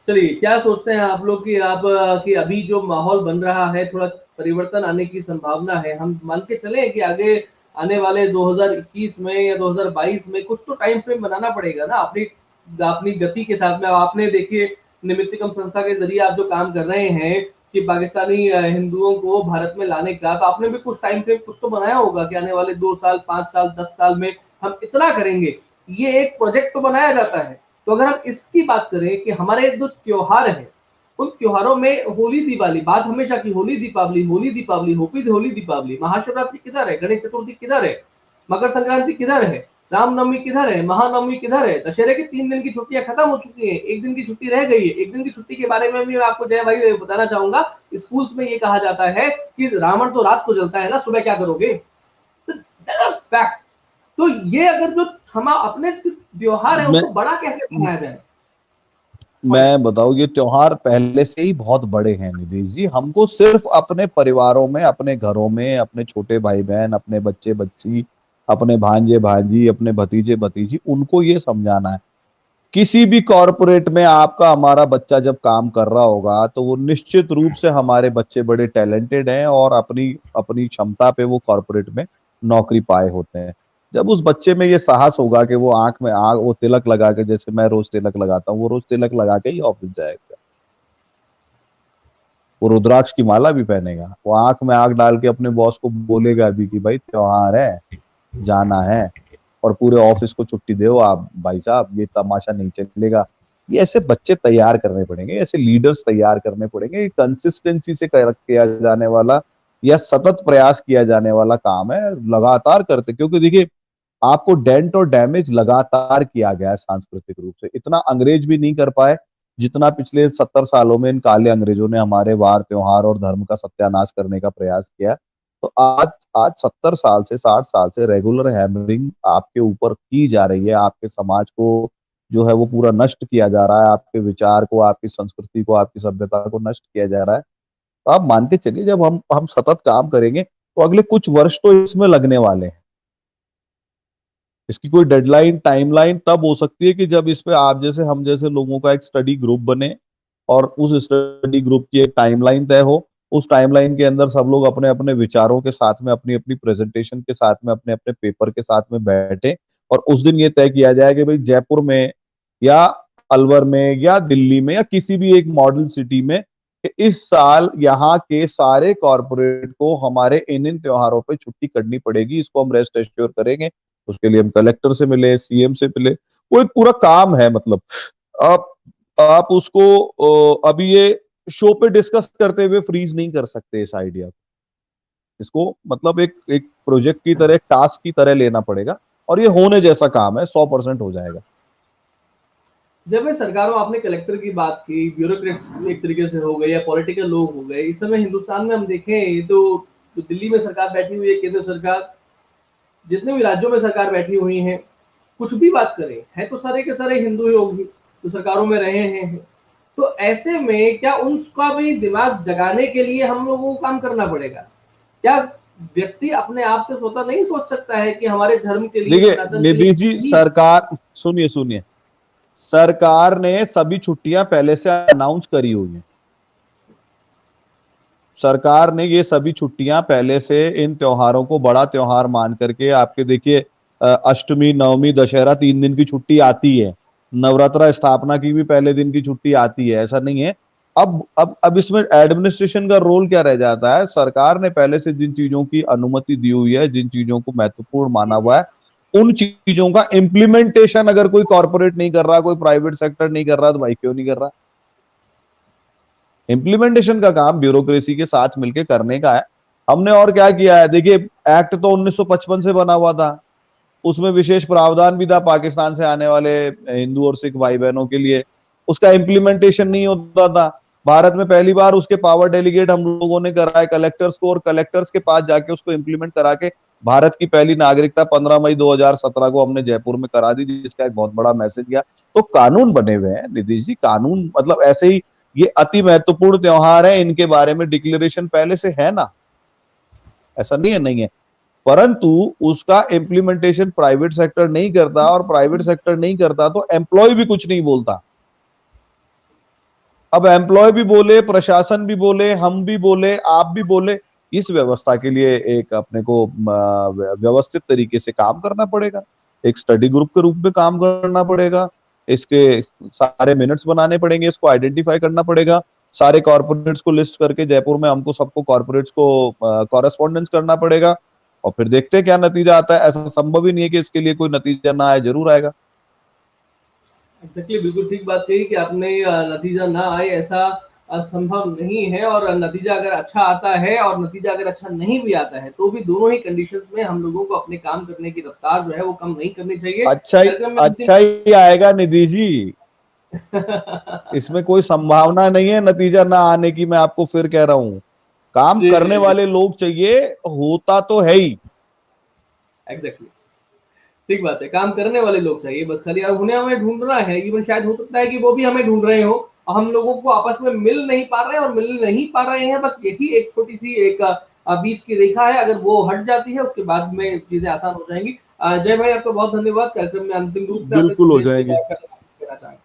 चलिए, क्या सोचते हैं आप लोग कि कि अभी जो माहौल बन रहा है, थोड़ा परिवर्तन आने की संभावना है? हम मान के चलें कि आगे आने वाले 2021 में या 2022 में कुछ तो टाइम फ्रेम बनाना पड़ेगा ना, अपनी अपनी गति के साथ में। अब आपने देखिए, निमित्तकम संस्था के ज़रिए आप जो काम कर रहे हैं कि पाकिस्तानी हिंदुओं को भारत में लाने का, तो आपने भी कुछ टाइम फ्रेम कुछ तो बनाया होगा कि आने वाले 2 साल, 5 साल, 10 साल में हम इतना करेंगे। ये एक प्रोजेक्ट तो बनाया जाता है। तो अगर हम इसकी बात करें कि हमारे जो त्योहार हैं, उन त्योहारों में होली दिवाली, बात हमेशा की होली दीपावली, होली दीपावली, होली दीपावली, महाशिवरात्रि किधर है, गणेश चतुर्थी किधर है, मकर संक्रांति किधर है, रामनवमी किधर है, महानवमी किधर है, दशहरे की 3 दिन की छुट्टियां खत्म हो चुकी हैं, 1 दिन की छुट्टी रह गई है। 1 दिन की छुट्टी के बारे में भी मैं आपको जय भाई बताना चाहूंगा, स्कूल्स में ये कहा जाता है कि रावण तो रात को जलता है ना, सुबह क्या करोगे? तो फैक्ट। तो ये अगर जो हम अपने त्योहार है मैं उसको बड़ा कैसे बनाया जाए? पॉइंट। मैं बताऊं, ये त्योहार पहले से ही बहुत बड़े हैं निधि जी। हमको सिर्फ अपने परिवारों में, अपने घरों में, अपने छोटे भाई बहन, अपने बच्चे बच्ची, अपने भांजे भांजी, अपने भतीजे भतीजी, उनको ये समझाना है। किसी भी कॉरपोरेट में आपका हमारा बच्चा जब काम कर रहा होगा तो वो निश्चित रूप से हमारे बच्चे बड़े टैलेंटेड हैं और अपनी अपनी क्षमता पे वो कॉरपोरेट में नौकरी पाए होते हैं। जब उस बच्चे में ये साहस होगा कि वो आंख में आग, वो तिलक लगा के, जैसे मैं रोज तिलक लगाता हूँ, वो रोज तिलक लगा के ही ऑफिस जाएगा। वो रुद्राक्ष की माला भी पहनेगा, वो आंख में आग डाल के अपने बॉस को बोलेगा भी कि भाई त्योहार है, जाना है, और पूरे ऑफिस को छुट्टी दो आप भाई साहब, ये तमाशा नहीं चलेगा। ये ऐसे बच्चे तैयार करने पड़ेंगे, ऐसे लीडर्स तैयार करने पड़ेंगे। कंसिस्टेंसी से किया जाने वाला या सतत प्रयास किया जाने वाला काम है, लगातार करते, क्योंकि देखिए आपको डेंट और डैमेज लगातार किया गया है सांस्कृतिक रूप से। इतना अंग्रेज भी नहीं कर पाए जितना पिछले 70 सालों में इन काले अंग्रेजों ने हमारे वार त्योहार और धर्म का सत्यानाश करने का प्रयास किया। तो आज आज 70 साल से 60 साल से रेगुलर हैमरिंग आपके ऊपर की जा रही है। आपके समाज को जो है वो पूरा नष्ट किया जा रहा है, आपके विचार को, आपकी संस्कृति को, आपकी सभ्यता को नष्ट किया जा रहा है। तो आप मान के चलिए, जब हम सतत काम करेंगे तो अगले कुछ वर्ष तो इसमें लगने वाले हैं। इसकी कोई डेडलाइन टाइमलाइन तब हो सकती है कि जब इस पे आप जैसे हम जैसे लोगों का एक स्टडी ग्रुप बने और उस स्टडी ग्रुप की एक टाइमलाइन तय हो। उस टाइमलाइन के अंदर सब लोग अपने अपने विचारों के साथ में, अपनी अपनी प्रेजेंटेशन के साथ में, अपने अपने पेपर के साथ में बैठे और उस दिन ये तय किया जाए कि भाई जयपुर में या अलवर में या दिल्ली में या किसी भी एक मॉडल सिटी में कि इस साल यहाँ के सारे कॉरपोरेट को हमारे इन इन त्योहारों पे छुट्टी करनी पड़ेगी, इसको हम रेस्ट एश्योर करेंगे। उसके लिए हम कलेक्टर से मिले, सीएम से मिले, वो एक पूरा काम है। मतलब आप आप उसको अभी ये शो पे डिस्कस करते हुए फ्रीज नहीं कर सकते इस आइडिया को। इसको मतलब एक एक प्रोजेक्ट की तरह, एक टास्क की तरह लेना पड़ेगा और ये होने जैसा काम है, 100% हो जाएगा। जब मैं सरकारों, आपने कलेक्टर की बात की, ब्यूरोक्रेट्स एक तरीके से हो गए या पॉलिटिकल लोग हो गए, इस समय हिंदुस्तान में हम देखें ये तो जो दिल्ली में सरकार बैठी हुई है, केंद्र सरकार, जितने भी राज्यों में सरकार बैठी हुई है, कुछ भी बात करें, है तो सारे के सारे हिंदू लोग ही जो सरकारों में रहे हैं। तो ऐसे में क्या उनका भी दिमाग जगाने के लिए हम लोगों को काम करना पड़ेगा? क्या व्यक्ति अपने आप से स्वतः नहीं सोच सकता है कि हमारे धर्म के लिए, देखिए सनातन के लिए निधि जी, सही? सरकार, सुनिए सुनिए, सरकार ने सभी छुट्टियां पहले से अनाउंस करी हुई हैं। सरकार ने ये सभी छुट्टियां पहले से इन त्योहारों को बड़ा त्योहार मान करके, आपके देखिए अष्टमी, नवमी, दशहरा 3 दिन की छुट्टी आती है। नवरात्रा स्थापना की भी पहले दिन की छुट्टी आती है, ऐसा नहीं है। अब इसमें एडमिनिस्ट्रेशन का रोल क्या रह जाता है? सरकार ने पहले से जिन चीजों की अनुमति दी हुई है, जिन चीजों को महत्वपूर्ण माना हुआ है, उन चीजों का इम्प्लीमेंटेशन अगर कोई कॉर्पोरेट नहीं कर रहा, कोई प्राइवेट सेक्टर नहीं कर रहा, तो भाई क्यों नहीं कर रहा? इम्प्लीमेंटेशन का काम ब्यूरोक्रेसी के साथ मिलकर करने का है। हमने और क्या किया है? देखिए, एक्ट तो 1955 से बना हुआ था, उसमें विशेष प्रावधान भी था पाकिस्तान से आने वाले हिंदू और सिख भाई बहनों के लिए। उसका इम्प्लीमेंटेशन नहीं होता था। भारत में पहली बार उसके पावर डेलीगेट हम लोगों ने कराए कलेक्टर्स को, और कलेक्टर्स के पास जाके उसको इम्प्लीमेंट करा के भारत की पहली नागरिकता 15 मई 2017 को हमने जयपुर में करा दी, जिसका एक बहुत बड़ा मैसेज गया। तो कानून बने हुए हैं नीतीश जी, कानून मतलब ऐसे ही। ये अति महत्वपूर्ण त्योहार है, इनके बारे में डिक्लेरेशन पहले से है ना, ऐसा नहीं है, नहीं है। परंतु उसका इम्प्लीमेंटेशन प्राइवेट सेक्टर नहीं करता, और प्राइवेट सेक्टर नहीं करता तो एम्प्लॉय भी कुछ नहीं बोलता। अब एम्प्लॉय भी बोले, प्रशासन भी बोले, हम भी बोले, आप भी बोले, इस व्यवस्था के लिए एक अपने को व्यवस्थित तरीके से काम करना पड़ेगा, एक स्टडी ग्रुप के रूप में काम करना पड़ेगा, इसके सारे मिनट्स बनाने पड़ेंगे, इसको आइडेंटिफाई करना पड़ेगा, सारे कॉर्पोरेट्स को लिस्ट करके जयपुर में हमको सबको कॉर्पोरेट्स को कॉरेस्पॉन्डेंस करना पड़ेगा, और फिर देखते हैं क्या नतीजा आता है। ऐसा संभव ही नहीं है कि इसके लिए कोई नतीजा ना आए, जरूर आएगा। एग्जैक्टली, बिल्कुल ठीक बात कही कि आपने नतीजा ना आए ऐसा संभव नहीं है, और नतीजा अगर अच्छा आता है और नतीजा अगर अच्छा नहीं भी आता है तो भी दोनों ही कंडीशंस में हम लोगों को अपने काम करने की रफ्तार जो है वो कम नहीं करनी चाहिए। कार्यक्रम में अच्छा ही आएगा निधि जी, इसमें कोई संभावना नहीं है नतीजा ना आने की। मैं आपको फिर कह रहा हूँ, काम जी करने जी जी, वाले लोग चाहिए, होता तो है ही। एग्जैक्टली, ठीक बात है, काम करने वाले लोग चाहिए, बस खाली अब उन्हें हमें ढूंढना है। इवन शायद हो सकता है कि वो भी हमें ढूंढ रहे हो, हम लोगों को आपस में मिल नहीं पा रहे हैं, और मिल नहीं पा रहे हैं, बस यही एक छोटी सी एक बीच की रेखा है। अगर वो हट जाती है उसके बाद में चीजें आसान हो जाएंगी। जय भाई, आपका बहुत धन्यवाद। कार्यक्रम में अंतिम रूप में अपने बिल्कुल हो संदेश जाएंगे। कहना चाहेंगे?